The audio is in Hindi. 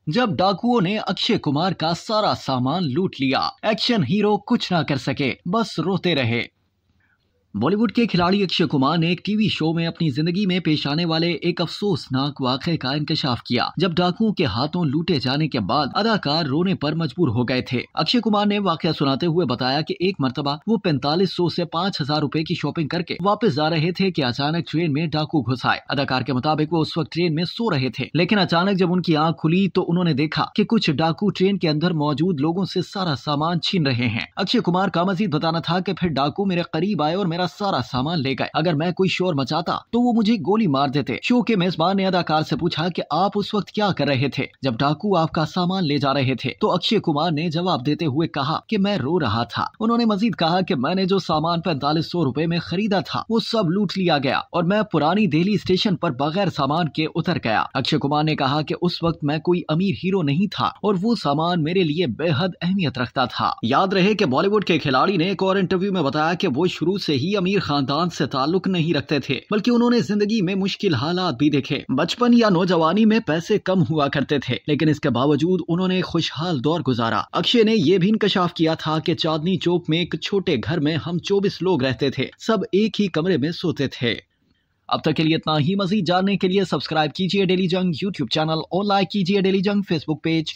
जब डाकुओं ने अक्षय कुमार का सारा सामान लूट लिया, एक्शन हीरो कुछ ना कर सके, बस रोते रहे। बॉलीवुड के खिलाड़ी अक्षय कुमार ने एक टीवी शो में अपनी जिंदगी में पेश आने वाले एक अफसोसनाक वाकये का इंकशाफ किया। जब डाकुओं के हाथों लूटे जाने के बाद अदाकार रोने पर मजबूर हो गए थे। अक्षय कुमार ने वाकया सुनाते हुए बताया कि एक मर्तबा वो 4500 से 5000 रुपए की शॉपिंग करके वापस जा रहे थे कि अचानक ट्रेन में डाकू घुस आए। अदाकार के मुताबिक वो उस वक्त ट्रेन में सो रहे थे, लेकिन अचानक जब उनकी आंख खुली तो उन्होंने देखा कि कुछ डाकू ट्रेन के अंदर मौजूद लोगों से सारा सामान छीन रहे हैं। अक्षय कुमार का मजीद बताना था कि फिर डाकू मेरे करीब आए और मेरा सारा सामान ले गए। अगर मैं कोई शोर मचाता तो वो मुझे गोली मार देते। शो के मेजबान ने अदाकार से पूछा कि आप उस वक्त क्या कर रहे थे जब डाकू आपका सामान ले जा रहे थे, तो अक्षय कुमार ने जवाब देते हुए कहा कि मैं रो रहा था। उन्होंने मजीद कहा कि मैंने जो सामान 4500 रुपए में खरीदा था वो सब लूट लिया गया और मैं पुरानी दिल्ली स्टेशन पर बगैर सामान के उतर गया। अक्षय कुमार ने कहा कि उस वक्त मैं कोई अमीर हीरो नहीं था और वो सामान मेरे लिए बेहद अहमियत रखता था। याद रहे कि बॉलीवुड के खिलाड़ी ने एक और इंटरव्यू में बताया कि वो शुरू से ही अमीर खानदान से ताल्लुक नहीं रखते थे, बल्कि उन्होंने जिंदगी में मुश्किल हालात भी देखे। बचपन या नौजवानी में पैसे कम हुआ करते थे, लेकिन इसके बावजूद उन्होंने खुशहाल दौर गुजारा। अक्षय ने यह भी इंकशाफ किया था कि चांदनी चौक में एक छोटे घर में हम 24 लोग रहते थे, सब एक ही कमरे में सोते थे। अब तक के लिए इतना ही। मजीद जानने के लिए सब्सक्राइब कीजिए डेली जंग यूट्यूब चैनल और लाइक कीजिए डेली जंग फेसबुक पेज।